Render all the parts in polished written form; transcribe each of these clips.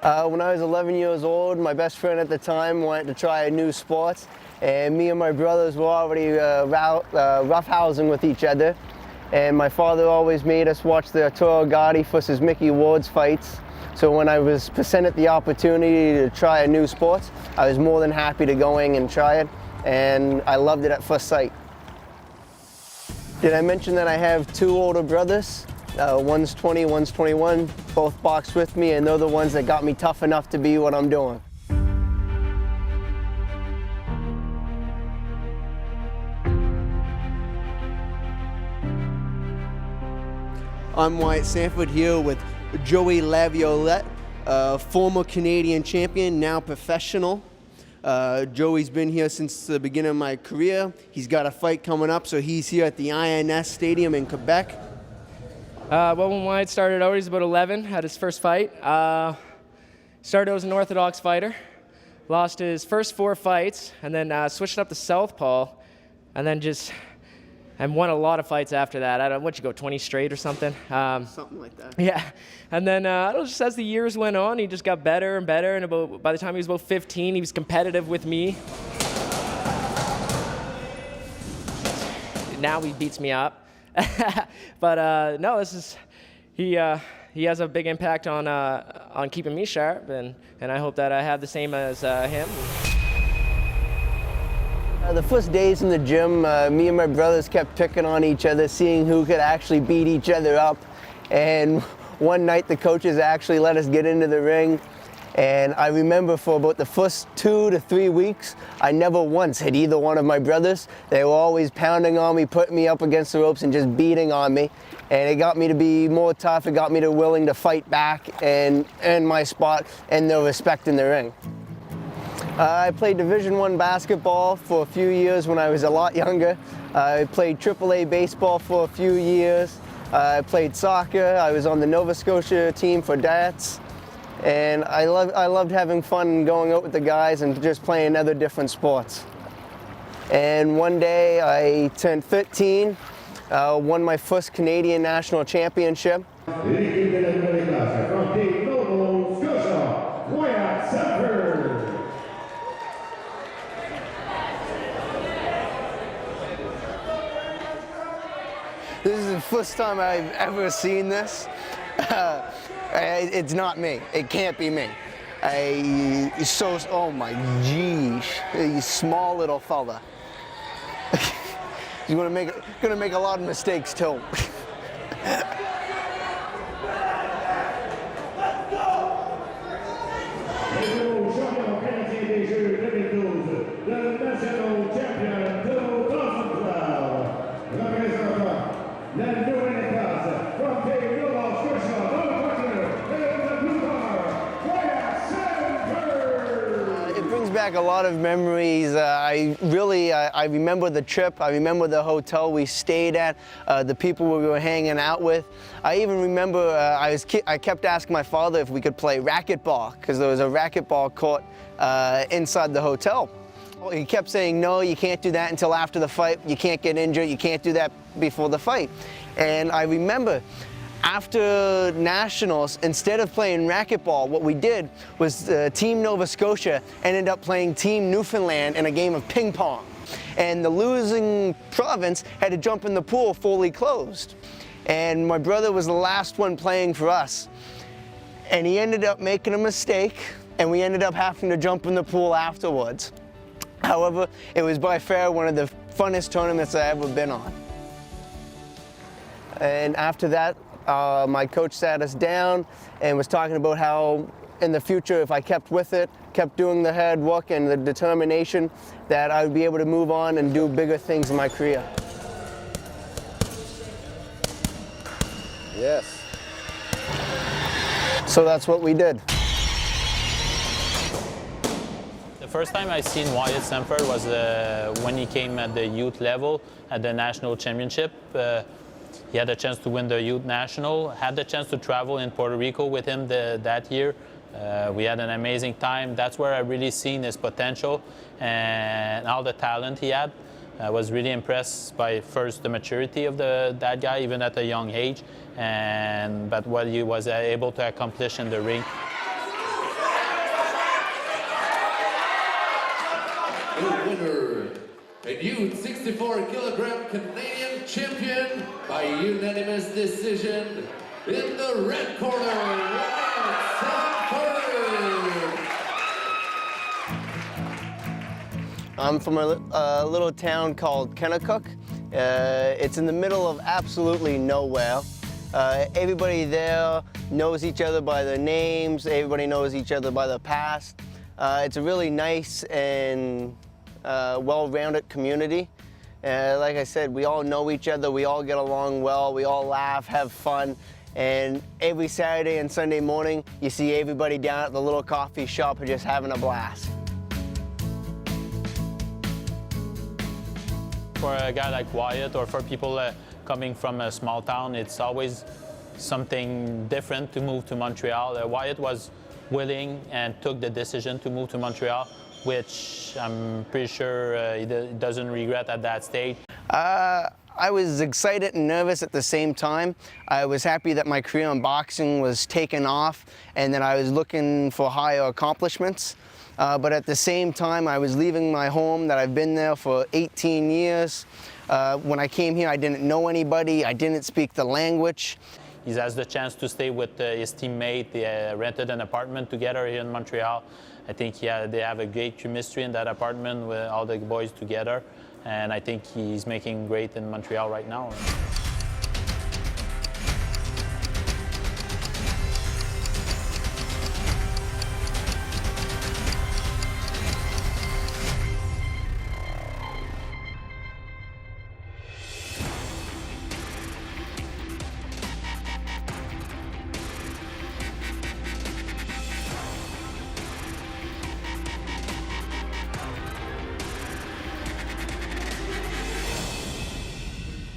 When I was 11 years old, my best friend at the time wanted to try a new sport, and me and my brothers were already roughhousing with each other. And my father always made us watch the Arturo Gatti versus Mickey Ward's fights. So when I was presented the opportunity to try a new sport, I was more than happy to go in and try it, and I loved it at first sight. Did I mention that I have two older brothers? One's 20, one's 21, both box with me, and they're the ones that got me tough enough to be what I'm doing. I'm Wyatt Sanford here with Joey Laviolette, former Canadian champion, now professional. Joey's been here since the beginning of my career. He's got a fight coming up, so he's here at the INS Stadium in Quebec. Well, when Wyatt started out, he was about 11, had his first fight. Started out as an orthodox fighter, lost his first 4 fights, and then switched up to southpaw, and then and won a lot of fights after that. I don't know, what'd you go, 20 straight or something? Something like that. Yeah, and then just as the years went on, he just got better and better, and by the time he was about 15, he was competitive with me. Now he beats me up. But no, he has a big impact on keeping me sharp, and I hope that I have the same as him. The first days in the gym, me and my brothers kept picking on each other, seeing who could actually beat each other up. And one night the coaches actually let us get into the ring. And I remember for about the first 2 to 3 weeks, I never once hit either one of my brothers. They were always pounding on me, putting me up against the ropes and just beating on me. And it got me to be more tough. It got me to willing to fight back and earn my spot and their respect in the ring. I played Division I basketball for a few years when I was a lot younger. I played AAA baseball for a few years. I played soccer. I was on the Nova Scotia team for darts. And I loved having fun and going out with the guys and just playing other different sports. And one day I turned 13, won my first Canadian national championship. From Nova Scotia, Wyatt Sanford. This is the first time I've ever seen this. It's not me. It can't be me. Oh my geez, you small little fella. He's gonna make a lot of mistakes too. Back a lot of memories. I remember the trip. I remember the hotel we stayed at, the people we were hanging out with. I even remember I kept asking my father if we could play racquetball because there was a racquetball court inside the hotel. He kept saying, no, you can't do that until after the fight. You can't get injured. You can't do that before the fight. And I remember after Nationals, instead of playing racquetball, what we did was Team Nova Scotia ended up playing Team Newfoundland in a game of ping pong. And the losing province had to jump in the pool fully closed. And my brother was the last one playing for us. And he ended up making a mistake, and we ended up having to jump in the pool afterwards. However, it was by far one of the funnest tournaments I've ever been on. And after that, my coach sat us down and was talking about how in the future, if I kept with it, kept doing the hard work and the determination, that I would be able to move on and do bigger things in my career. Yes. So that's what we did. The first time I seen Wyatt Sanford was when he came at the youth level at the national championship. He had a chance to win the youth national, had the chance to travel in Puerto Rico with him that year. We had an amazing time. That's where I really seen his potential and all the talent he had. I was really impressed by first the maturity of that guy, even at a young age, but what he was able to accomplish in the ring. the winner, a youth 64-kilogram Canadian champion by unanimous decision in the red corner, Wyatt Sanford. I'm from a little town called Kennetcook. It's in the middle of absolutely nowhere. Everybody there knows each other by their names. Everybody knows each other by their past. It's a really nice and well-rounded community. Like I said, we all know each other. We all get along well. We all laugh, have fun. And every Saturday and Sunday morning, you see everybody down at the little coffee shop just having a blast. For a guy like Wyatt, or for people coming from a small town, it's always something different to move to Montreal. Wyatt was willing and took the decision to move to Montreal, which I'm pretty sure he doesn't regret at that stage. I was excited and nervous at the same time. I was happy that my career in boxing was taken off and that I was looking for higher accomplishments. But at the same time, I was leaving my home that I've been there for 18 years. When I came here, I didn't know anybody. I didn't speak the language. He has the chance to stay with his teammate. They rented an apartment together here in Montreal. I think they have a great chemistry in that apartment with all the boys together. And I think he's making great in Montreal right now.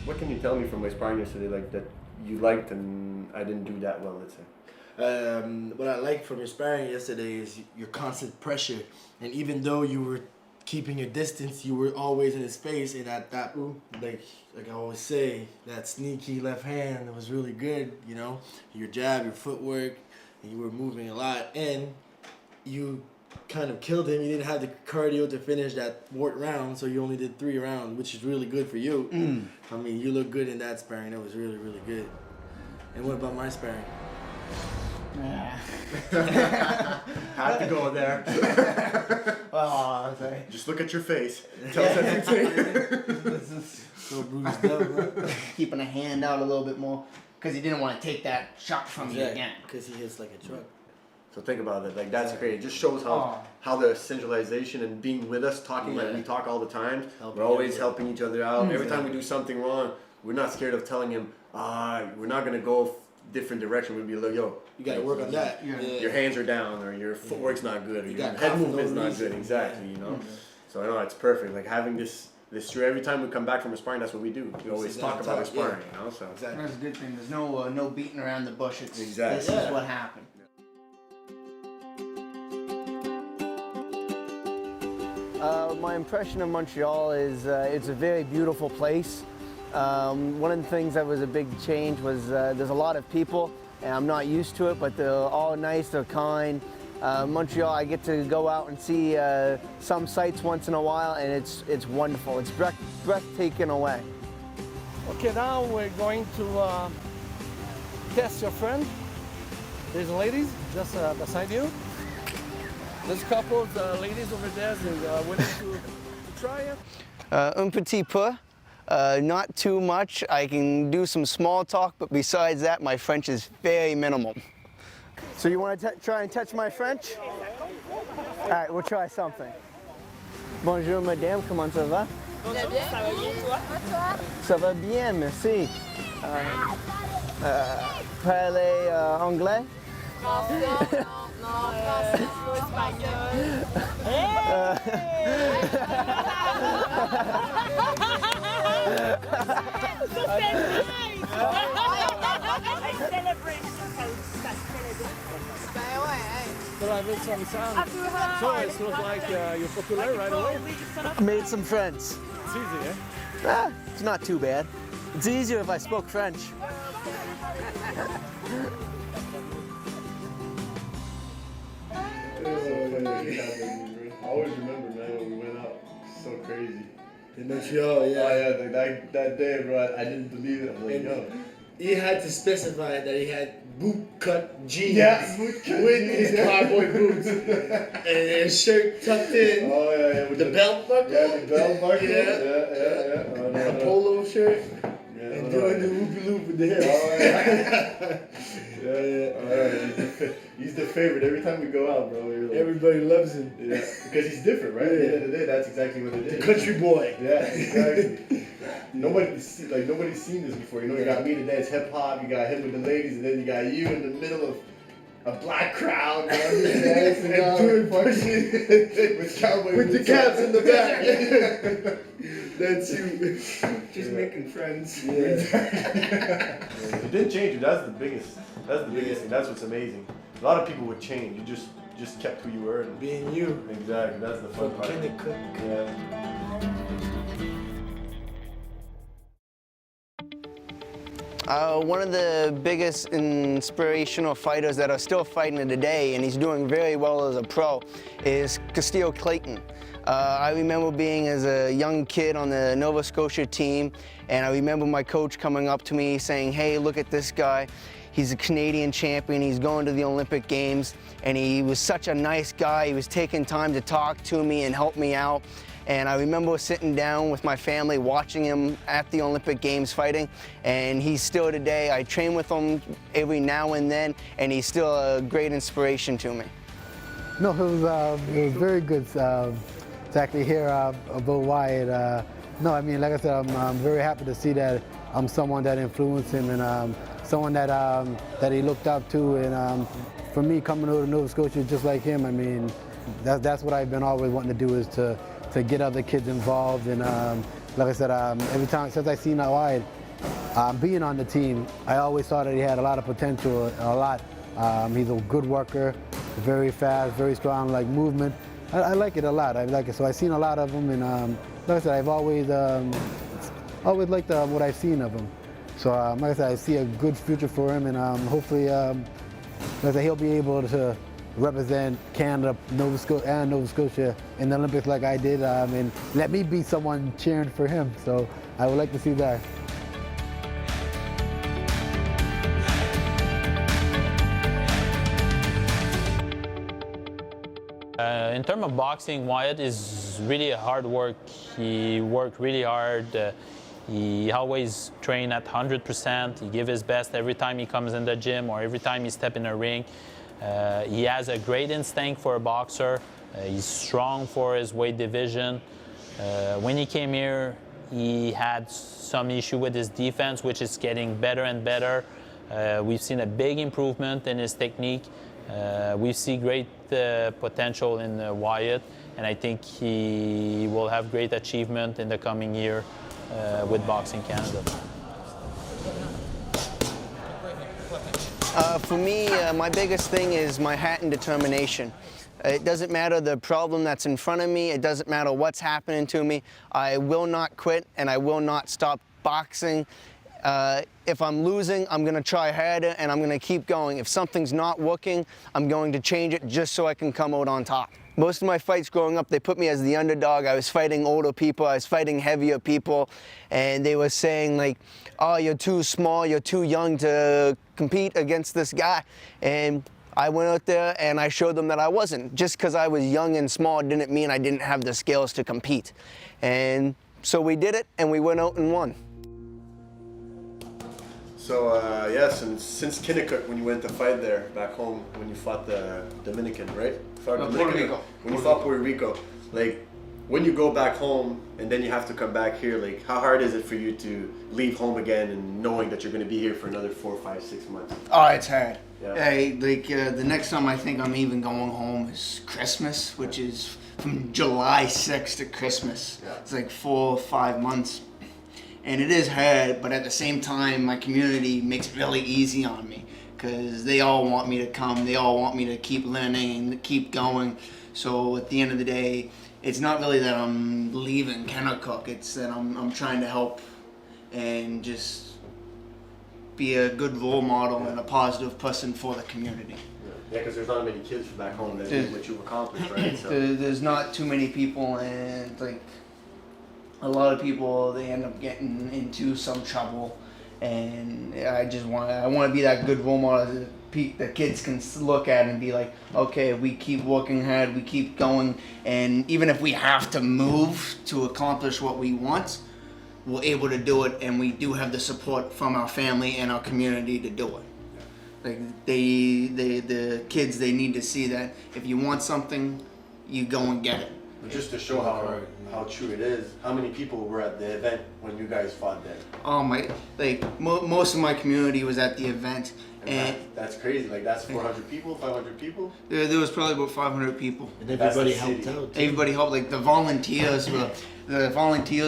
What can you tell me from my sparring yesterday, like that you liked and I didn't do that well, let's say? What I liked from your sparring yesterday is your constant pressure, and even though you were keeping your distance, you were always in his space, and that like I always say, that sneaky left hand was really good, you know, your jab, your footwork, and you were moving a lot, and you kind of killed him. You didn't have the cardio to finish that fourth round, so you only did 3 rounds, which is really good for you. I mean, you look good in that sparring. That was really, really good. And what about my sparring? Had to go there. Well, sorry. Just look at your face. Tell us everything. This is so bruised up, right? Keeping a hand out a little bit more because he didn't want to take that shot from you again. Because he hits like a truck. So think about it, like that's great. It just shows how the centralization and being with us, talking like we talk all the time. We're always helping each other out. Every time we do something wrong, we're not scared of telling him, we're not gonna go different direction. We'd be like, yo, you gotta work on that. Your hands are down, or your footwork's not good, or your head movement's not good. Exactly, you know. So I know it's perfect. Like having this through every time we come back from a sparring, that's what we do. We always talk about our sparring, you know. So That's a good thing. There's no beating around the bush. It's Exactly. This is what happened. My impression of Montreal is it's a very beautiful place. One of the things that was a big change was there's a lot of people, and I'm not used to it, but they're all nice, they're kind. Montreal, I get to go out and see some sights once in a while, and it's wonderful. It's breathtaking away. Okay, now we're going to test your friend. There's ladies just beside you. There's a couple of ladies over there that willing to try it. Un petit peu, not too much. I can do some small talk, but besides that, my French is very minimal. So you want to try and touch my French? All right, we'll try something. Bonjour madame, comment ça va? Bonjour, ça va bien toi? Ça va bien, merci. Parlez anglais? Non, espagnol. So it looks like you're popular right away. Made some friends. It's easy, eh? It's not too bad. It's easier if I spoke French. I always remember, man, when we went out. so crazy. In Montreal, yeah. Oh yeah, that day, bro, I didn't believe it. I was like, yo. He had to specify that he had boot cut jeans boot cut with jeans. his cowboy boots and a shirt tucked in. Oh yeah, with the belt buckle. Yeah, the belt buckle. Yeah. Oh, no, a polo shirt. Yeah, And doing the loopy loop with the hips. Oh yeah. He's the favorite every time we go out, bro. Like, everybody loves him. Yeah, because he's different, right? At the end of the day, that's exactly what it is. The country boy. Yeah, exactly. Nobody's seen this before. You know, you got me to dance hip hop, you got him with the ladies, and then you got you in the middle of a black crowd, man, dancing and doing fucking with cowboy with the caps in the back. That's you. Just making friends. Yeah. It didn't change you. That's the biggest thing. That's what's amazing. A lot of people would change. You just kept who you were. And being you. Exactly. That's the fun part. Kennetcook. Yeah. One of the biggest inspirational fighters that are still fighting today, and he's doing very well as a pro, is Castillo Clayton. I remember being as a young kid on the Nova Scotia team, and I remember my coach coming up to me saying, hey, look at this guy. He's a Canadian champion, he's going to the Olympic Games, and he was such a nice guy. He was taking time to talk to me and help me out. And I remember sitting down with my family watching him at the Olympic Games fighting, and he's still today. I train with him every now and then, and he's still a great inspiration to me. No, it was very good to actually hear about Wyatt. No, I mean, like I said, I'm very happy to see that I'm someone that influenced him and someone that he looked up to. And for me, coming over to Nova Scotia just like him, I mean, that's what I've been always wanting to do, is to get other kids involved. And like I said, every time since I seen Wyatt being on the team, I always thought that he had a lot of potential, he's a good worker, very fast, very strong, like movement. I like it a lot. I like it. So I've seen a lot of him, and like I said, I've always liked what I've seen of him. So like I said, I see a good future for him, and hopefully, like I said, he'll be able to represent Canada, Nova Scotia in the Olympics like I did, and let me be someone cheering for him. So I would like to see that. In terms of boxing, Wyatt is really a hard work. He worked really hard. He always trained at 100%. He gives his best every time he comes in the gym or every time he steps in a ring. He has a great instinct for a boxer. He's strong for his weight division. When he came here, he had some issue with his defense, which is getting better and better. We've seen a big improvement in his technique. We see great potential in Wyatt, and I think he will have great achievement in the coming year with Boxing Canada. For me, my biggest thing is my heart and determination. It doesn't matter the problem that's in front of me. It doesn't matter what's happening to me. I will not quit, and I will not stop boxing. If I'm losing, I'm going to try harder, and I'm going to keep going. If something's not working, I'm going to change it just so I can come out on top. Most of my fights growing up, they put me as the underdog. I was fighting older people, I was fighting heavier people, and they were saying like, oh, you're too small, you're too young to compete against this guy. And I went out there and I showed them that I wasn't. Just because I was young and small didn't mean I didn't have the skills to compete. And so we did it, and we went out and won. So yes, and since Kennetcook, when you went to fight there back home, when you fought the Dominican, right? Puerto Rico. When you fought Puerto Rico, like when you go back home and then you have to come back here, like how hard is it for you to leave home again and knowing that you're going to be here for another 4, 5, 6 months? Oh, it's hard. Yeah. The next time I think I'm even going home is Christmas, which is from July 6th to Christmas. Yeah. It's like 4 or 5 months. And it is hard, but at the same time, my community makes it really easy on me because they all want me to come. They all want me to keep learning and to keep going. So at the end of the day, it's not really that I'm leaving Kennetcook. It's that I'm trying to help and just be a good role model and a positive person for the community. Yeah, because there's not many kids from back home that did what you accomplished, right? So. There's not too many people, and like a lot of people, they end up getting into some trouble, and I want to be that good role model that kids can look at and be like, okay, we keep working hard, we keep going, and even if we have to move to accomplish what we want, we're able to do it, and we do have the support from our family and our community to do it. Like the kids, they need to see that if you want something, you go and get it. Just to show how true it is, how many people were at the event when you guys fought there? Oh my, most of my community was at the event, and that's crazy. Like that's 400 people, 500 people. There was probably about 500 people. And everybody helped out. Everybody helped. Like the volunteers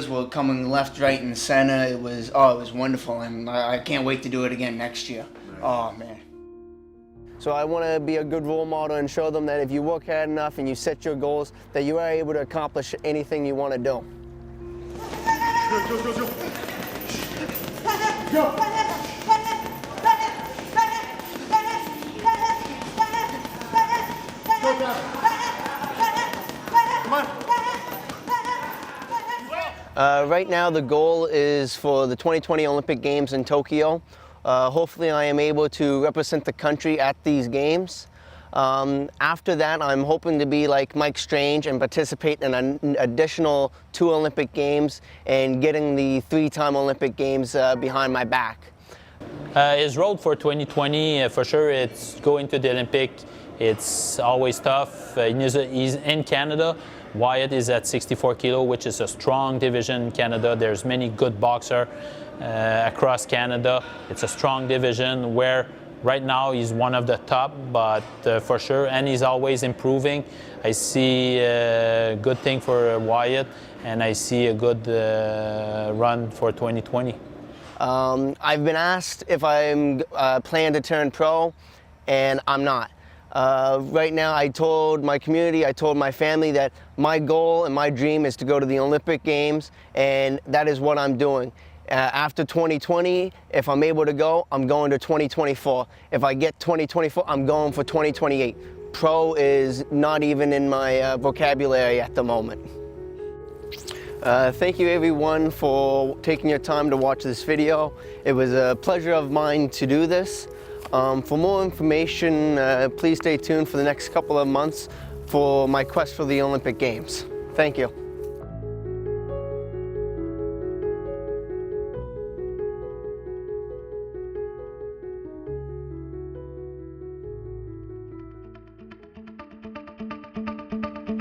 were coming left, right, and center. It was wonderful, and I can't wait to do it again next year. Right. Oh man. So I want to be a good role model and show them that if you work hard enough and you set your goals, that you are able to accomplish anything you want to do. Go! Right now the goal is for the 2020 Olympic Games in Tokyo. Hopefully I am able to represent the country at these games. After that, I'm hoping to be like Mike Strange and participate in an additional 2 Olympic Games and getting the 3-time Olympic Games behind my back. His road for 2020, for sure, it's going to the Olympic. It's always tough. He's in Canada. Wyatt is at 64 kilo, which is a strong division in Canada. There's many good boxers across Canada. It's a strong division where right now he's one of the top, but for sure, and he's always improving. I see a good thing for Wyatt, and I see a good run for 2020. I've been asked if I'm planning to turn pro, and I'm not. Right now, I told my community, I told my family that my goal and my dream is to go to the Olympic Games, and that is what I'm doing. After 2020, if I'm able to go, I'm going to 2024. If I get 2024, I'm going for 2028. Pro is not even in my vocabulary at the moment. Thank you everyone for taking your time to watch this video. It was a pleasure of mine to do this. For more information, please stay tuned for the next couple of months for my quest for the Olympic Games. Thank you.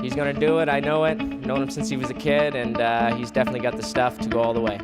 He's gonna do it, I know it. Known him since he was a kid, and he's definitely got the stuff to go all the way.